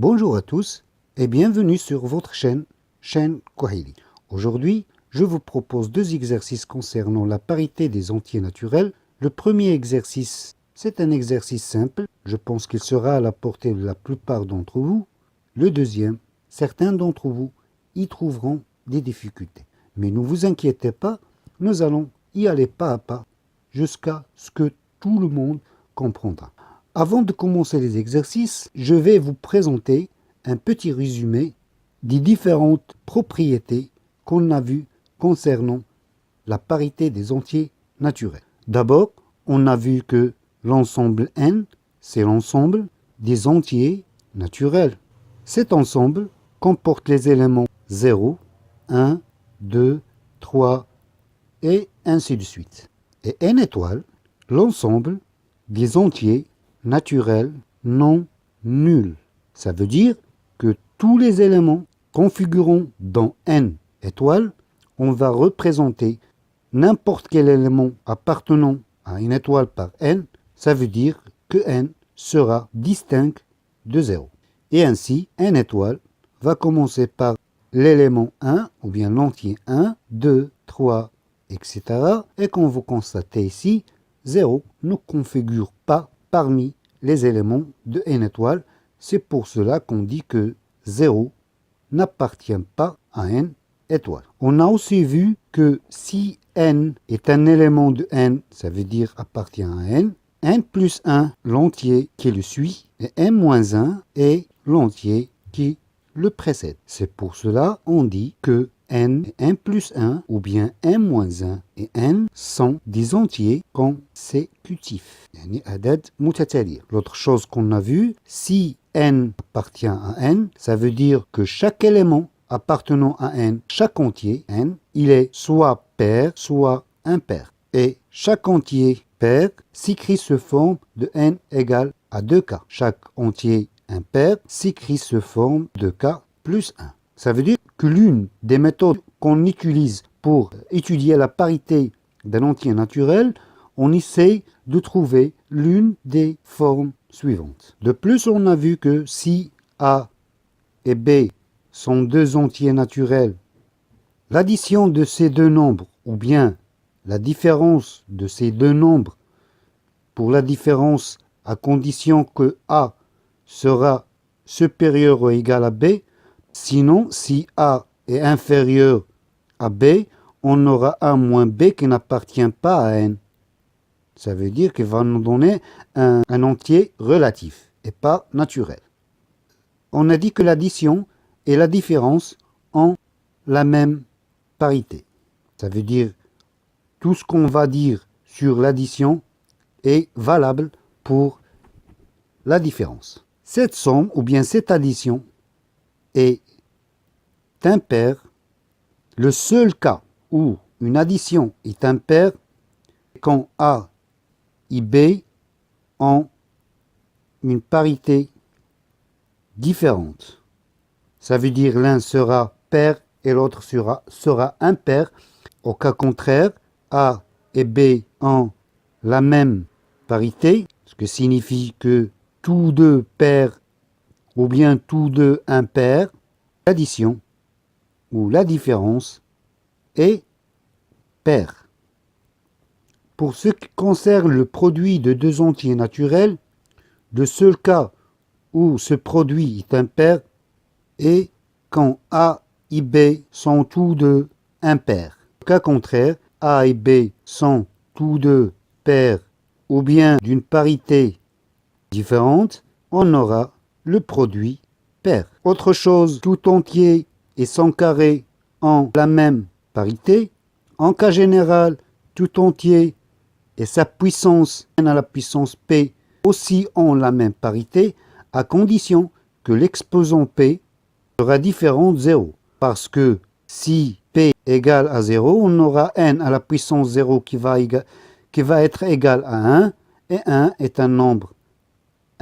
Bonjour à tous et bienvenue sur votre chaîne Kwahili. Aujourd'hui, je vous propose deux exercices concernant la parité des entiers naturels. Le premier exercice, c'est un exercice simple. Je pense qu'il sera à la portée de la plupart d'entre vous. Le deuxième, certains d'entre vous y trouveront des difficultés. Mais ne vous inquiétez pas, nous allons y aller pas à pas jusqu'à ce que tout le monde comprendra. Avant de commencer les exercices, je vais vous présenter un petit résumé des différentes propriétés qu'on a vues concernant la parité des entiers naturels. D'abord, on a vu que l'ensemble n, c'est l'ensemble des entiers naturels. Cet ensemble comporte les éléments 0, 1, 2, 3 et ainsi de suite. Et n étoile, l'ensemble des entiers naturels non nuls. Ça veut dire que tous les éléments configurant dans n étoile, on va représenter n'importe quel élément appartenant à une étoile par n, ça veut dire que n sera distinct de 0. Et ainsi, n étoile va commencer par l'élément 1, ou bien l'entier 1, 2, 3, etc. Et comme vous constatez ici, 0 ne configure pas parmi les éléments de n étoile. C'est pour cela qu'on dit que 0 n'appartient pas à n étoile. On a aussi vu que si n est un élément de n, ça veut dire appartient à n, n plus 1, l'entier qui le suit, et n moins 1 est l'entier qui le précède. C'est pour cela qu'on dit que n et n plus 1 ou bien n moins 1 et n sont des entiers consécutifs. L'autre chose qu'on a vu, si n appartient à n, ça veut dire que chaque élément appartenant à n, chaque entier n, il est soit pair, soit impair. Et chaque entier pair s'écrit sous forme de n égale à 2k. Chaque entier impair s'écrit sous forme de k plus 1. Ça veut dire que l'une des méthodes qu'on utilise pour étudier la parité d'un entier naturel, on essaie de trouver l'une des formes suivantes. De plus, on a vu que si A et B sont deux entiers naturels, l'addition de ces deux nombres, ou bien la différence de ces deux nombres, pour la différence à condition que A sera supérieur ou égal à B, sinon si A est inférieur à B, on aura A moins B qui n'appartient pas à N. Ça veut dire qu'il va nous donner un entier relatif et pas naturel. On a dit que l'addition et la différence ont la même parité. Ça veut dire tout ce qu'on va dire sur l'addition est valable pour la différence. Cette somme ou bien cette addition est impaire. Le seul cas où une addition est impaire, quand A et B ont une parité différente. Ça veut dire l'un sera pair et l'autre sera impair. Au cas contraire, A et B ont la même parité, ce qui signifie que tous deux pairs ou bien tous deux impairs, l'addition ou la différence est paire. Pour ce qui concerne le produit de deux entiers naturels, le seul cas où ce produit est impair est quand A et B sont tous deux impairs. Au cas contraire, A et B sont tous deux pairs ou bien d'une parité différente, on aura le produit pair. Autre chose, tout entier et son carré ont la même parité. En cas général, tout entier et sa puissance n à la puissance p aussi ont la même parité, à condition que l'exposant p sera différent de 0. Parce que si p égale à 0, on aura n à la puissance 0 qui va être égal à 1, et 1 est un nombre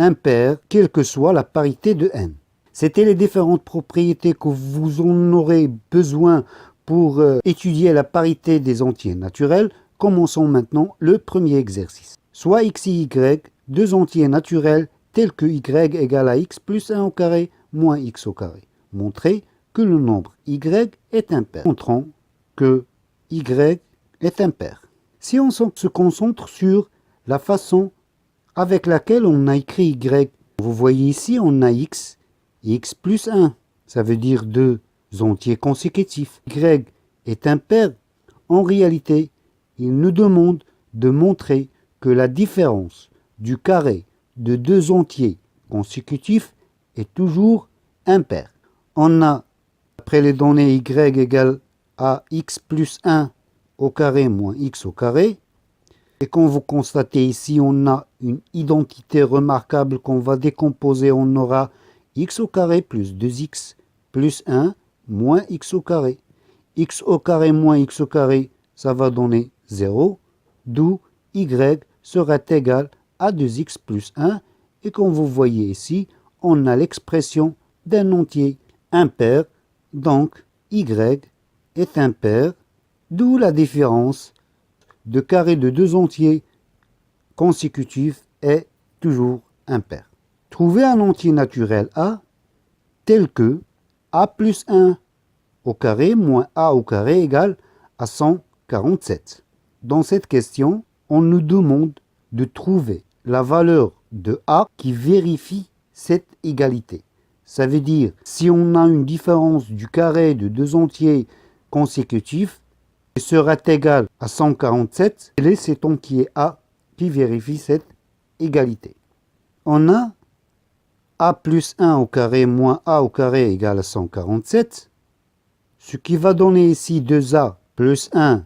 impair, quelle que soit la parité de n. C'était les différentes propriétés que vous en aurez besoin pour étudier la parité des entiers naturels. Commençons maintenant le premier exercice. Soit x et y, deux entiers naturels tels que y égale à x plus 1 au carré moins x au carré. Montrer que le nombre y est impair. Montrons que y est impair. Si on se concentre sur la façon avec laquelle on a écrit y, vous voyez ici on a x plus 1. Ça veut dire deux entiers consécutifs. Y est impair. En réalité, il nous demande de montrer que la différence du carré de deux entiers consécutifs est toujours impair. On a, après les données y égale à x plus 1 au carré moins x au carré. Et comme vous constatez ici, on a une identité remarquable qu'on va décomposer. On aura x au carré plus 2x plus 1 moins x au carré. X au carré moins x au carré, ça va donner 0, d'où y sera égal à 2x plus 1. Et comme vous voyez ici, on a l'expression d'un entier impair, donc y est impair, d'où la différence de carré de deux entiers consécutifs est toujours impair. Trouvez un entier naturel A tel que A plus 1 au carré moins A au carré égale à 147. Dans cette question, on nous demande de trouver la valeur de A qui vérifie cette égalité. Ça veut dire, si on a une différence du carré de deux entiers consécutifs, il sera égal à 147, quel est cet entier A qui vérifie cette égalité? On a A plus 1 au carré moins A au carré égale à 147, ce qui va donner ici 2A plus 1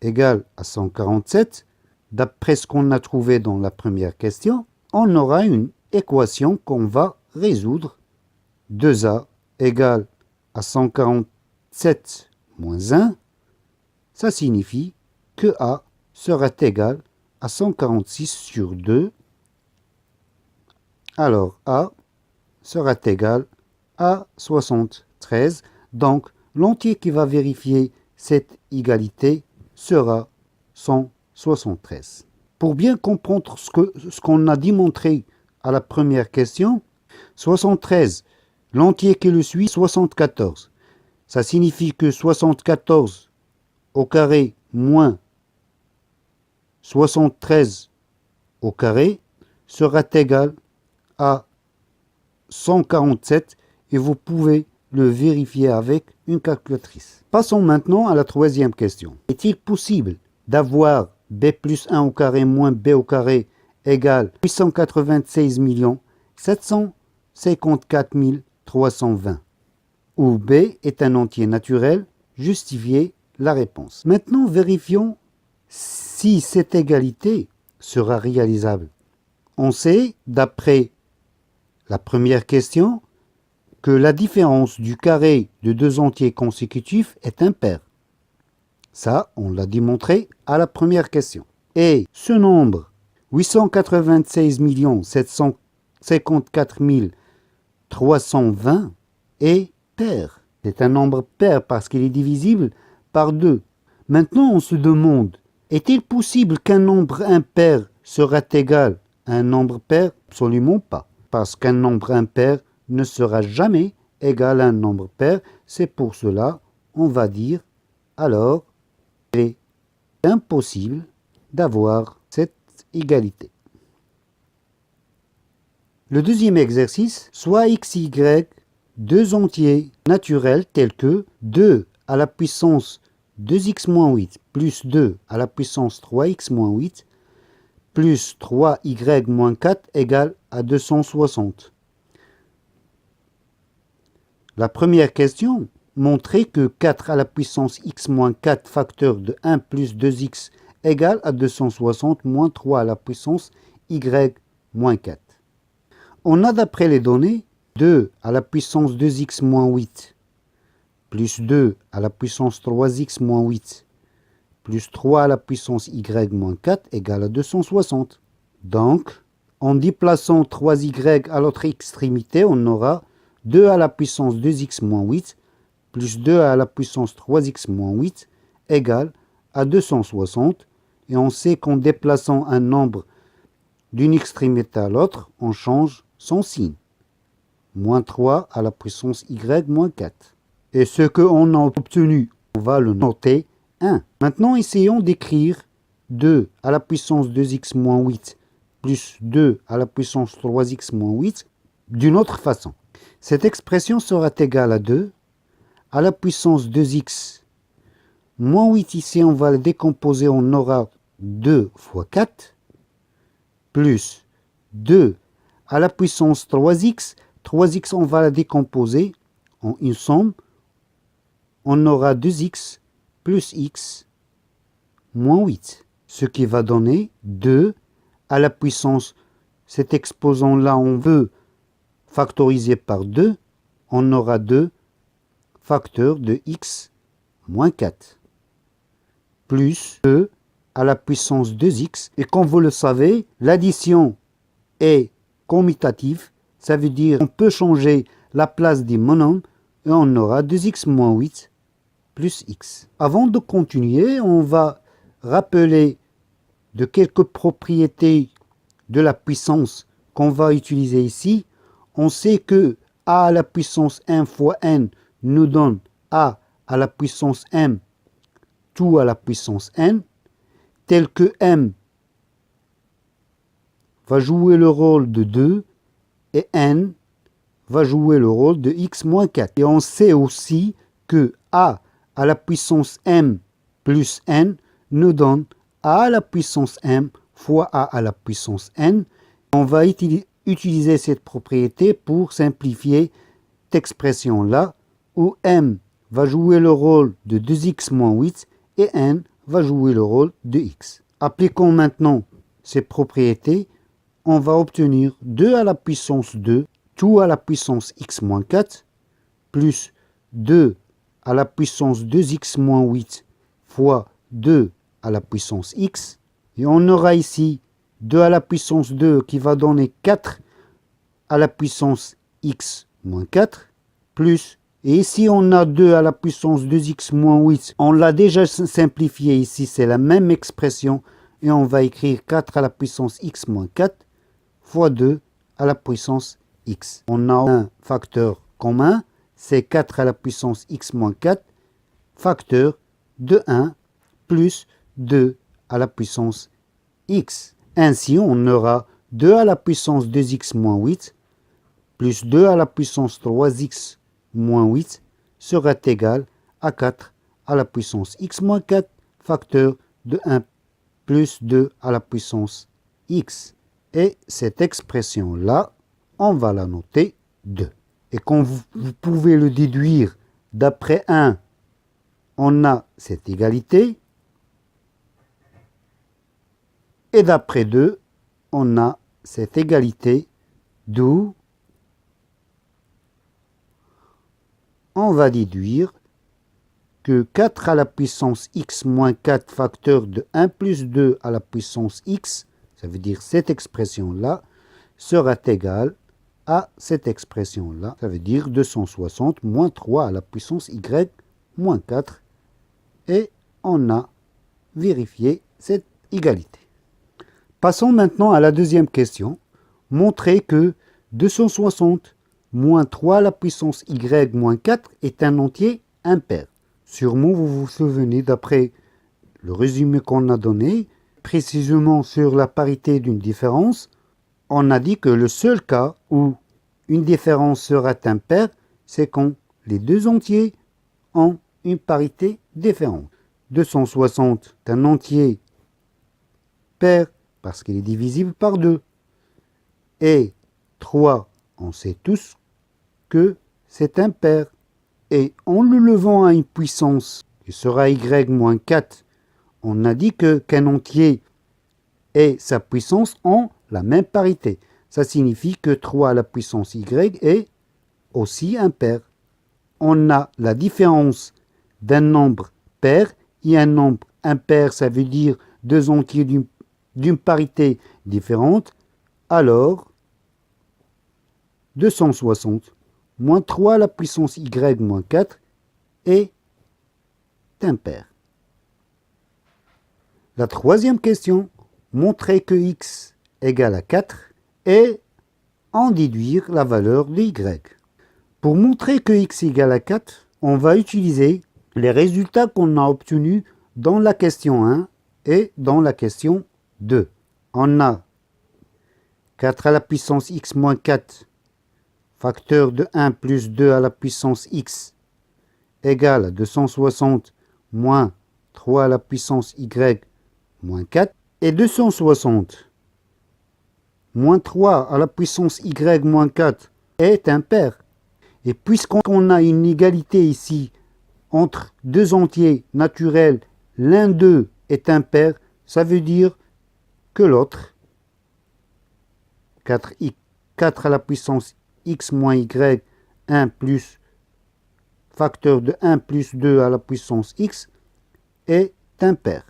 égale à 147. D'après ce qu'on a trouvé dans la première question, on aura une équation qu'on va résoudre. 2A égale à 147 moins 1. Ça signifie que A sera égal à 146 sur 2. Alors A sera égal à 73. Donc l'entier qui va vérifier cette égalité sera 173. Pour bien comprendre ce qu'on a démontré à la première question, 73, l'entier qui le suit, 74. Ça signifie que 74 au carré moins 73 au carré sera égal à 147 et vous pouvez le vérifier avec une calculatrice. Passons maintenant à la troisième question. Est-il possible d'avoir b plus 1 au carré moins b au carré égale 896 754 320 où b est un entier naturel? Justifiez la réponse. Maintenant, vérifions si cette égalité sera réalisable. On sait, d'après la première question, que la différence du carré de deux entiers consécutifs est impair. Ça, on l'a démontré à la première question. Et ce nombre, 896 754 320, est pair. C'est un nombre pair parce qu'il est divisible par 2. Maintenant, on se demande, est-il possible qu'un nombre impair sera égal à un nombre pair? Absolument pas, parce qu'un nombre impair ne sera jamais égal à un nombre pair. C'est pour cela, on va dire, alors, il est impossible d'avoir cette égalité. Le deuxième exercice, soit x, y, deux entiers naturels tels que 2 à la puissance 2x moins 8 plus 2 à la puissance 3x moins 8 plus 3y moins 4 égale à 260. La première question montrait que 4 à la puissance x moins 4 facteur de 1 plus 2x égale à 260 moins 3 à la puissance y moins 4. On a d'après les données 2 à la puissance 2x moins 8 plus 2 à la puissance 3x moins 8 plus 3 à la puissance y moins 4 égale à 260. Donc, en déplaçant 3y à l'autre extrémité, on aura 2 à la puissance 2x moins 8 plus 2 à la puissance 3x moins 8 égale à 260. Et on sait qu'en déplaçant un nombre d'une extrémité à l'autre, on change son signe. moins 3 à la puissance y moins 4. Et ce qu'on a obtenu, on va le noter 1. Maintenant, essayons d'écrire 2 à la puissance 2x moins 8 plus 2 à la puissance 3x moins 8 d'une autre façon. Cette expression sera égale à 2 à la puissance 2x moins 8. Ici, on va le décomposer, on aura 2 fois 4 plus 2 à la puissance 3x. 3x, on va la décomposer en une somme. On aura 2x plus x moins 8. Ce qui va donner 2 à la puissance. Cet exposant-là, on veut factoriser par 2. On aura 2 facteurs de x moins 4. Plus 2 à la puissance 2x. Et comme vous le savez, l'addition est commutative. Ça veut dire qu'on peut changer la place des monomes et on aura 2x moins 8 plus x. Avant de continuer, on va rappeler de quelques propriétés de la puissance qu'on va utiliser ici. On sait que a à la puissance 1 fois n nous donne a à la puissance m tout à la puissance n, tel que m va jouer le rôle de 2 et n va jouer le rôle de x moins 4. Et on sait aussi que a à la puissance m plus n nous donne a à la puissance m fois a à la puissance n. On va utiliser cette propriété pour simplifier cette expression-là, où m va jouer le rôle de 2x moins 8 et n va jouer le rôle de x. Appliquons maintenant ces propriétés. On va obtenir 2 à la puissance 2, tout à la puissance x moins 4, plus 2 à la puissance 2x moins 8 fois 2 à la puissance x. Et on aura ici 2 à la puissance 2 qui va donner 4 à la puissance x moins 4, plus, et ici on a 2 à la puissance 2x moins 8. On l'a déjà simplifié ici, c'est la même expression. Et on va écrire 4 à la puissance x moins 4 fois 2 à la puissance x. On a un facteur commun, c'est 4 à la puissance x moins 4, facteur de 1 plus 2 à la puissance x. Ainsi, on aura 2 à la puissance 2x moins 8 plus 2 à la puissance 3x moins 8 sera égal à 4 à la puissance x moins 4, facteur de 1 plus 2 à la puissance x. Et cette expression-là, on va la noter 2. Et comme vous pouvez le déduire, d'après 1, on a cette égalité. Et d'après 2, on a cette égalité, d'où on va déduire que 4 à la puissance x moins 4 facteur de 1 plus 2 à la puissance x, ça veut dire cette expression-là, sera égale à cette expression-là. Ça veut dire 260 moins 3 à la puissance y moins 4. Et on a vérifié cette égalité. Passons maintenant à la deuxième question. Montrer que 260 moins 3 à la puissance y moins 4 est un entier impair. Sûrement, vous vous souvenez, d'après le résumé qu'on a donné, précisément sur la parité d'une différence, on a dit que le seul cas où une différence sera impaire, c'est quand les deux entiers ont une parité différente. 260 est un entier pair parce qu'il est divisible par 2. Et 3, on sait tous que c'est impair. Et en le levant à une puissance qui sera y moins 4, on a dit qu'un entier et sa puissance ont la même parité. Ça signifie que 3 à la puissance y est aussi impair. On a la différence d'un nombre pair et un nombre impair, ça veut dire deux entiers d'une parité différente. Alors, 260 moins 3 à la puissance y moins 4 est impair. La troisième question, montrer que x égale à 4 et en déduire la valeur de y. Pour montrer que x égale à 4, on va utiliser les résultats qu'on a obtenus dans la question 1 et dans la question 2. On a 4 à la puissance x moins 4, facteur de 1 plus 2 à la puissance x, égale à 260 moins 3 à la puissance y moins 4. Et 260 moins 3 à la puissance y moins 4 est impair. Et puisqu'on a une égalité ici entre deux entiers naturels, l'un d'eux est impair, ça veut dire que l'autre, 4 à la puissance x moins y, 1 plus facteur de 1 plus 2 à la puissance x, est impair.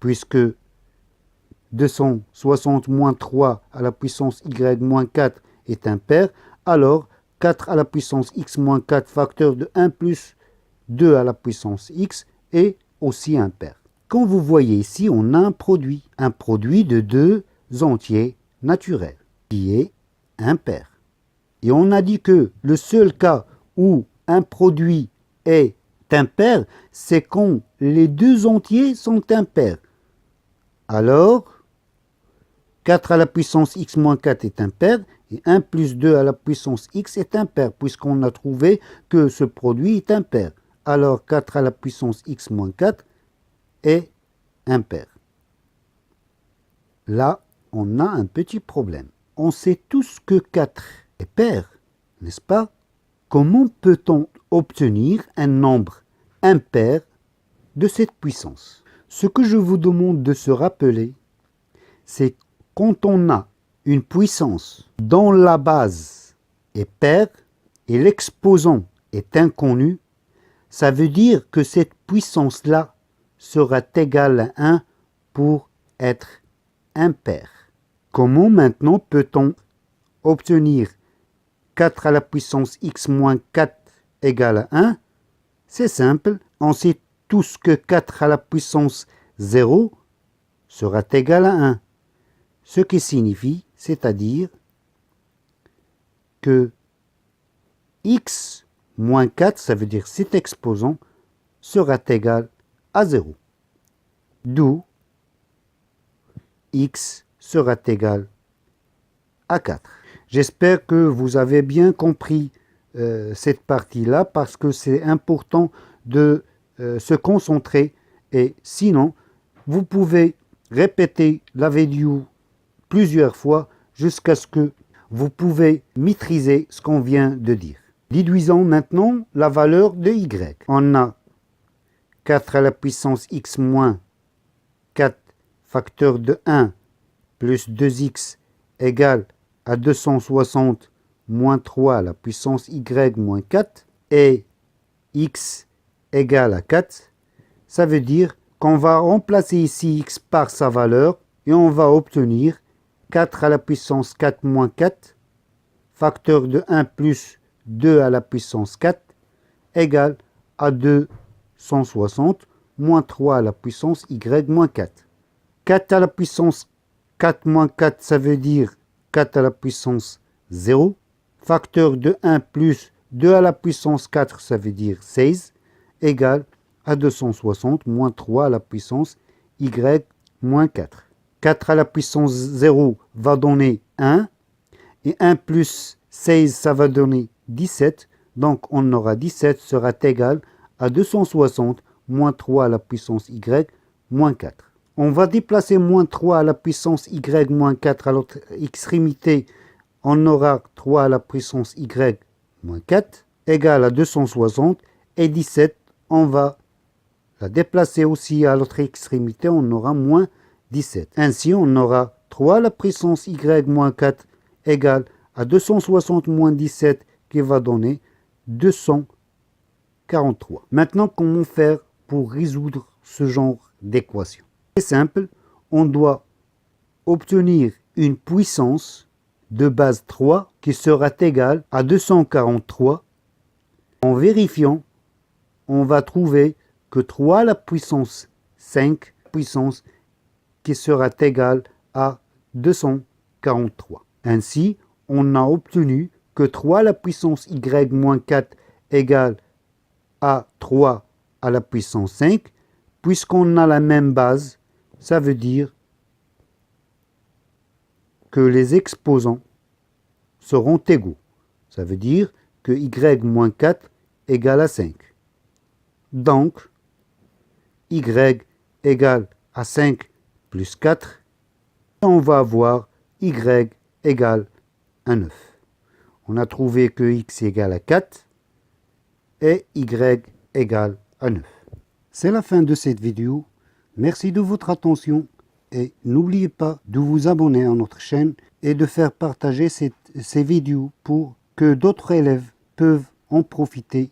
Puisque 260 moins 3 à la puissance y moins 4 est impair, alors 4 à la puissance x moins 4 facteur de 1 plus 2 à la puissance x est aussi impair. Comme vous voyez ici, on a un produit de deux entiers naturels qui est impair. Et on a dit que le seul cas où un produit est impair, c'est quand les deux entiers sont impairs. Alors, 4 à la puissance x moins 4 est impair et 1 plus 2 à la puissance x est impair, puisqu'on a trouvé que ce produit est impair. Alors 4 à la puissance x moins 4 est impair. Là, on a un petit problème. On sait tous que 4 est pair, n'est-ce pas? Comment peut-on obtenir un nombre impair de cette puissance? Ce que je vous demande de se rappeler, c'est quand on a une puissance dont la base est paire et l'exposant est inconnu, ça veut dire que cette puissance-là sera égale à 1 pour être impair. Comment maintenant peut-on obtenir 4 à la puissance x moins 4 égale à 1? C'est simple, on sait tous que 4 à la puissance 0 sera égal à 1. Ce qui signifie, c'est-à-dire que x moins 4, ça veut dire cet exposant, sera égal à 0. D'où x sera égal à 4. J'espère que vous avez bien compris cette partie-là parce que c'est important de se concentrer et sinon, vous pouvez répéter la vidéo plusieurs fois jusqu'à ce que vous pouvez maîtriser ce qu'on vient de dire. Déduisons maintenant la valeur de y. On a 4 à la puissance x moins 4 facteur de 1 plus 2x égale à 260 moins 3 à la puissance y moins 4 et x égale à 4. Ça veut dire qu'on va remplacer ici x par sa valeur et on va obtenir 4 à la puissance 4 moins 4, facteur de 1 plus 2 à la puissance 4, égale à 260 moins 3 à la puissance y moins 4. 4 à la puissance 4 moins 4, ça veut dire 4 à la puissance 0. Facteur de 1 plus 2 à la puissance 4, ça veut dire 16, égale à 260 moins 3 à la puissance y moins 4. 4 à la puissance 0 va donner 1, et 1 plus 16, ça va donner 17, donc on aura 17 sera égal à 260 moins 3 à la puissance y moins 4. On va déplacer moins 3 à la puissance y moins 4 à l'autre extrémité, on aura 3 à la puissance y moins 4, égale à 260, et 17, on va la déplacer aussi à l'autre extrémité, on aura moins 17. Ainsi, on aura 3 à la puissance y moins 4 égale à 260 moins 17 qui va donner 243. Maintenant, comment faire pour résoudre ce genre d'équation? C'est simple, on doit obtenir une puissance de base 3 qui sera égale à 243. En vérifiant, on va trouver que 3 à la puissance 5 puissance qui sera égale à 243. Ainsi, on n'a obtenu que 3 à la puissance y moins 4 égale à 3 à la puissance 5, puisqu'on a la même base, ça veut dire que les exposants seront égaux. Ça veut dire que y moins 4 égale à 5. Donc, y égale à 5 plus 4, on va avoir y égale à 9. On a trouvé que x égale à 4 et y égale à 9. C'est la fin de cette vidéo. Merci de votre attention et n'oubliez pas de vous abonner à notre chaîne et de faire partager ces vidéos pour que d'autres élèves peuvent en profiter.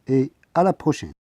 Et à la prochaine.